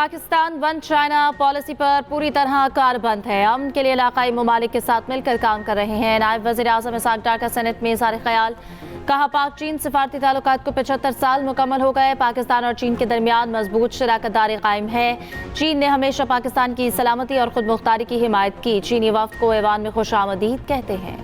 Pakistan one China policy पर पूरी तरह कारबंद है। अमन के लिए इलाकाई ममालिक के साथ मिलकर काम कर रहे हैं। नायब वज़ीर आज़म इसाक डार का सेनेट में इज़हार ख्याल। कहा, पाक चीन सिफारती ताल्लुकात को 75 साल मुकम्मल हो गए। पाकिस्तान और चीन के दरमियान मजबूत शराकतदारी कायम है। चीन ने हमेशा पाकिस्तान की सलामती और खुद मुख्तारी की हिमायत की। चीनी वफ्द को ऐवान में खुशामदीद कहते हैं।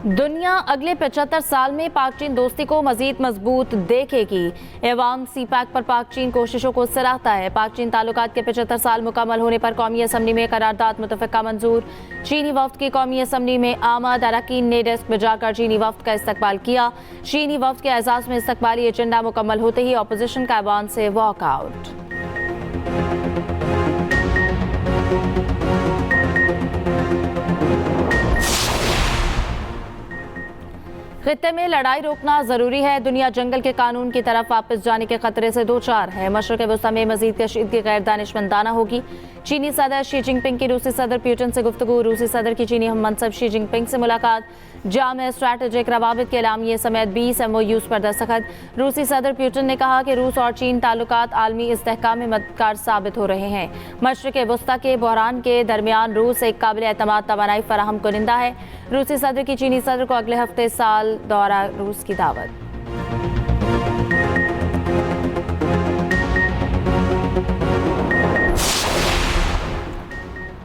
दुनिया अगले 75 साल में पाक चीन दोस्ती को मजीद मजबूत देखेगी। ऐवान सीपैक पर पाक चीन कोशिशों को सराहता है। पाक चीन ताल्लुकात के 75 साल मुकम्मल होने पर कौमी असम्बली में करारदाद मुतफ़क़ा मंजूर। चीनी वफ्द की कौमी असम्बली में आमद अरकान ने डेस्क में जाकर चीनी वफ्द का इस्तकबाल किया। चीनी वफ्द के एजाज़ में इस्तकबाली एजेंडा मुकम्मल होते ही अपोजिशन का ऐवान से वॉकआउट। खित्ते में लड़ाई रोकना जरूरी है। दुनिया जंगल के कानून की तरफ वापस जाने के खतरे से दो चार है। मशरक़ वस्ता में मजीद कशीदगी गैर दानिशमंदाना होगी। चीनी सदर शी जिनपिंग की रूसी सदर पुतिन से गुफ्तगू। रूसी सदर की चीनी हम मनसब शी जिनपिंग से मुलाकात। जाम स्ट्रैटेजिक रवाबित के एलामिये समेत 20 MOUs पर दस्तखत। रूसी सदर पुतिन ने कहा कि रूस और चीन ताल्लुकात आलमी इस्तेहकाम में मददगार साबित हो रहे हैं। मशरक़ वस्ता के बहरान के दरमियान रूस एक काबिल एतमाद तवानाई फराहम कुनिंदा है। रूसी सदर की चीनी सदर को अगले हफ्ते साल दौरा रूस की दावत।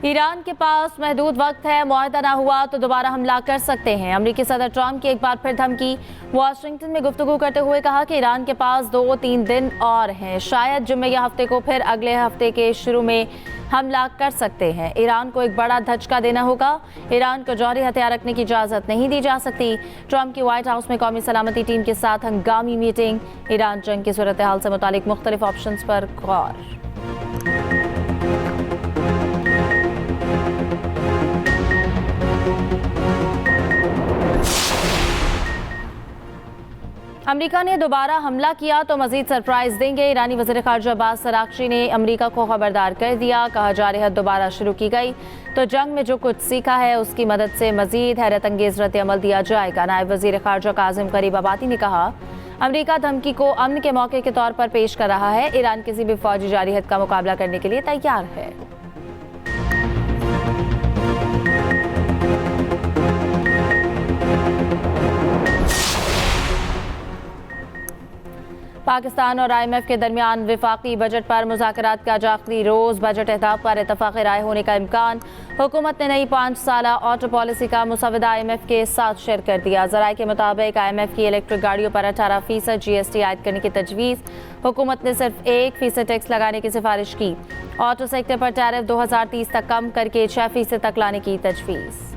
ईरान के पास महदूद वक्त है। मुआहदा ना हुआ तो दोबारा हमला कर सकते हैं। अमरीकी सदर ट्रंप की एक बार फिर धमकी। वाशिंगटन में गुफ्तगू करते हुए कहा कि ईरान के पास 2-3 दिन और हैं। शायद जुम्मे या हफ्ते को फिर अगले हफ्ते के शुरू में हमला कर सकते हैं। ईरान को एक बड़ा धचका देना होगा। ईरान को जौहरी हथियार रखने की इजाज़त नहीं दी जा सकती। ट्रंप की व्हाइट हाउस में कौमी सलामती टीम के साथ हंगामी मीटिंग। ईरान जंग की सूरत हाल से मुतालिक मुख्तलिफ ऑप्शंस पर गौर। अमेरिका ने दोबारा हमला किया तो मजीद सरप्राइज देंगे। ईरानी वज़ीर ख़ारिजा अब्बास अराग़ची ने अमेरिका को खबरदार कर दिया। कहा, जारहत दोबारा शुरू की गई तो जंग में जो कुछ सीखा है उसकी मदद से मजीद हैरत अंगेज रद्द अमल दिया जाएगा। नायब वज़ीर ख़ारिजा काज़िम गरीबाबादी ने कहा, अमेरिका धमकी को अमन के मौके के तौर पर पेश कर रहा है। ईरान किसी भी फौजी जारहत का मुकाबला करने के लिए तैयार है। पाकिस्तान और IMF के दरमियान विफाकी बजट पर मुज़ाकरात का आज आखिरी रोज़। बजट अहदाफ पर इत्तफ़ाक़ राय होने का इम्कान। हुकूमत ने नई 5 साला ऑटो पॉलिसी का मुसवदा IMF के साथ शेयर कर दिया। ज़राए के मुताबिक IMF की इलेक्ट्रिक गाड़ियों पर 18% GST आयद करने की तजवीज़। हुकूमत ने सिर्फ 1% टैक्स लगाने की सिफारिश की। ऑटो सेक्टर पर टैरिफ 2030 तक कम करके 6% तक लाने की तजवीज़।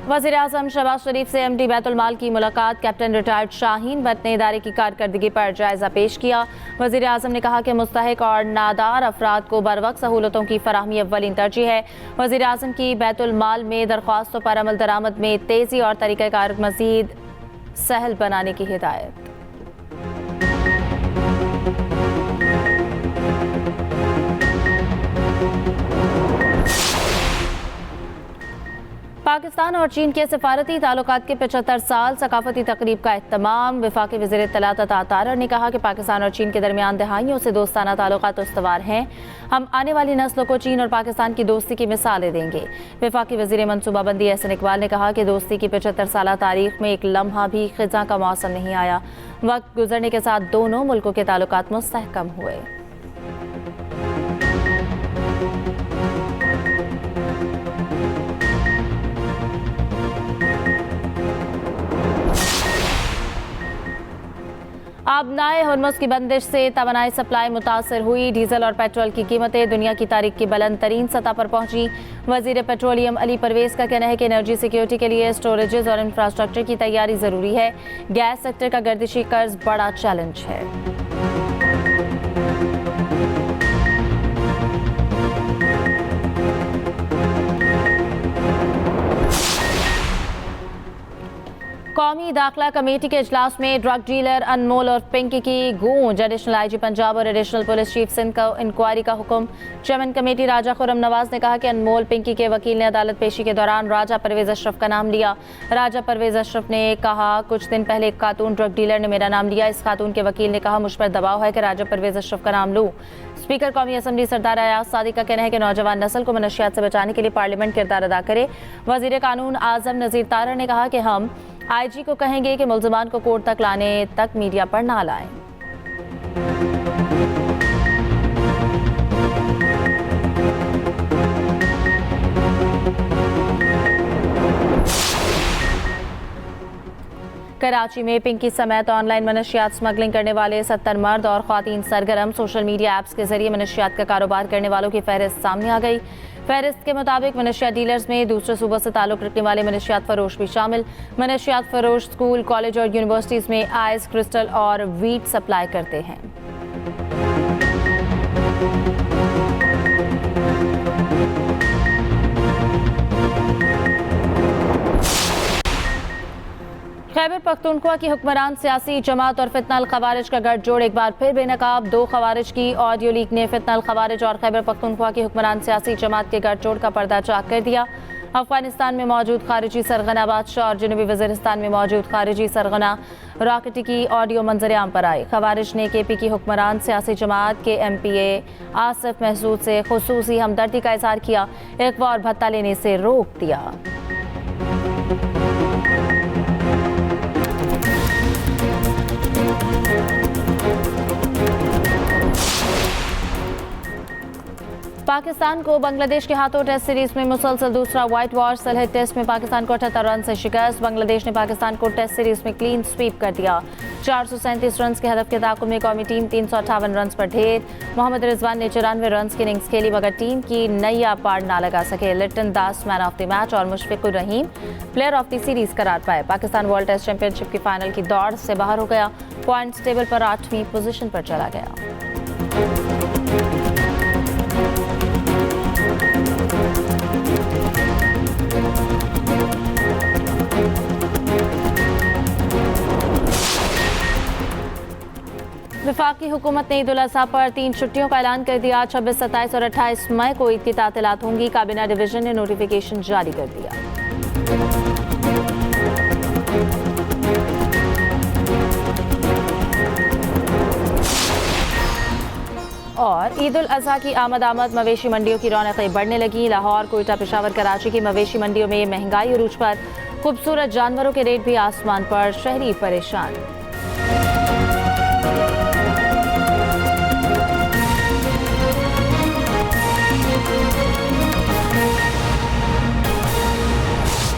वज़ीर आज़म शहबाज शरीफ से MD बैतुल माल की मुलाकात। कैप्टन रिटायर्ड शाहीन भट्ट ने इदारे की कारकर्दगी पर जायजा पेश किया। वज़ीर आज़म ने कहा कि मुस्तहिक और नादार अफराद को बर वक्त सहूलतों की फराहमी अव्वलीन तरजीह है। वज़ीर आज़म की बैतुल माल में दरख्वास्तों पर अमल दरामद में तेज़ी और तरीक़ाकार मज़ीद सहल बनाने की हिदायत। पाकिस्तान और चीन के सिफारती ताल्लुकात के 75 साल सकाफती तकरीब का एहतमाम। वफाकी वज़ीर इत्तलात अता तारर ने कहा कि पाकिस्तान और चीन के दरमियान दहाइयों से दोस्ताना ताल्लुकात उस्तवार हैं। हम आने वाली नस्लों को चीन और पाकिस्तान की दोस्ती की मिसालें देंगे। वफाकी वज़ीर मनसूबाबंदी एहसन इकबाल ने कहा कि दोस्ती की 75 साला तारीख में एक लम्हा भी ख़िज़ा का मौसम नहीं आया। वक्त गुजरने के साथ दोनों मुल्कों के ताल्लुकात मुस्तहकम हुए। आबनाए हुर्मुज़ की बंदिश से तवानाई सप्लाई मुतासर हुई। डीजल और पेट्रोल की कीमतें दुनिया की तारीख की बुलंद तरीन सतह पर पहुंची। वज़ीर पेट्रोलियम अली परवेज़ का कहना है कि एनर्जी सिक्योरिटी के लिए स्टोरेजेस और इंफ्रास्ट्रक्चर की तैयारी ज़रूरी है। गैस सेक्टर का गर्दिशी कर्ज बड़ा चैलेंज है। कौमी दाखिला कमेटी के इजलास में ड्रग डीलर अनमोल और पिंकी की गूंज। एडिशनल आईजी पंजाब और एडिशनल पुलिस चीफ सिंध को इंक्वायरी का हुक्म। चेयरमैन कमेटी राजा खुर्रम नवाज ने कहा कि अनमोल पिंकी के वकील ने अदालत पेशी के दौरान राजा परवेज अशरफ का नाम लिया। राजा परवेज अशरफ ने कहा, कुछ दिन पहले एक खातून ड्रग डीलर ने मेरा नाम लिया। इस खातून के वकील ने कहा, मुझ पर दबाव है कि राजा परवेज अशरफ का नाम लूं। स्पीकर कौमी असम्बली सरदार अयाज सादी का कहना है कि नौजवान नस्ल को मनशियात से बचाने के लिए पार्लियामेंट किरदार अदा करे। वजीर कानून आजम नजीर तारड़ ने कहा कि हम आईजी को कहेंगे कि मुल्जिमान को कोर्ट तक लाने तक मीडिया पर ना लाएं। कराची में पिंकी समेत ऑनलाइन मनशियात स्मगलिंग करने वाले 70 मर्द और ख्वातीन सरगर्म। सोशल मीडिया ऐप्स के जरिए मनशियात का कारोबार करने वालों की फहरिस्त सामने आ गई। फहरिस्त के मुताबिक मनशियात डीलर्स में दूसरे सूबों से ताल्लुक रखने वाले मनशियात फरोश भी शामिल। मनशियात फरोश स्कूल, कॉलेज और यूनिवर्सिटीज में आइस, क्रिस्टल और वीट सप्लाई करते हैं। खैबर पख्तूनख्वा की हुक्मरान सियासी जमात और फितना अल खवारिज का गठजोड़ एक बार फिर बेनकाब। 2 खवारिज की ऑडियो लीक ने फितना अल खवारिज और खैबर पख्तूनख्वा की हुक्मरान सियासी जमात के गठजोड़ का पर्दा चाक कर दिया। अफगानिस्तान में मौजूद खारिजी सरगना बादशाह और जनूबी वज़ीरिस्तान में मौजूद खारिजी सरगना रॉकेटी की ऑडियो मंजर-ए-आम पर आई। खवारिज ने केपी की हुक्मरान सियासी जमात के MPA आसिफ महसूद से खुसूसी हमदर्दी का इजहार किया। इक़वा और भत्ता लेने से रोक दिया। पाकिस्तान को बांग्लादेश के हाथों टेस्ट सीरीज में मुसलसल दूसरा व्हाइट वॉश। सलह टेस्ट में पाकिस्तान को 78 रन से शिकस्त। बांग्लादेश ने पाकिस्तान को टेस्ट सीरीज में क्लीन स्वीप कर दिया। 437 रन के हदफ के ताक़ुब में कौमी टीम 358 रन पर ढेर। मोहम्मद रिजवान ने 94 रन की इनिंग्स खेली मगर टीम की नैया पार ना लगा सके। लिटन दास मैन ऑफ द मैच और Mushfiqur Rahim player of the series करार पाए। पाकिस्तान वर्ल्ड टेस्ट चैंपियनशिप की फाइनल की दौड़ से बाहर हो गया। पॉइंट्स टेबल पर 8वीं पोजीशन पर चला गया। वफाकी हुकूमत ने ईद उल अज़हा पर 3 छुट्टियों का ऐलान कर दिया। 26, 27 और 28 मई को ईद की तातीलात होंगी। काबीना डिवीजन ने नोटिफिकेशन जारी कर दिया। और ईद उल अज़हा की आमद मवेशी मंडियों की रौनकें बढ़ने लगी। लाहौर, कोयटा, पेशावर, कराची की मवेशी मंडियों में महंगाई अरूज पर। खूबसूरत जानवरों के रेट भी आसमान पर, शहरी परेशान।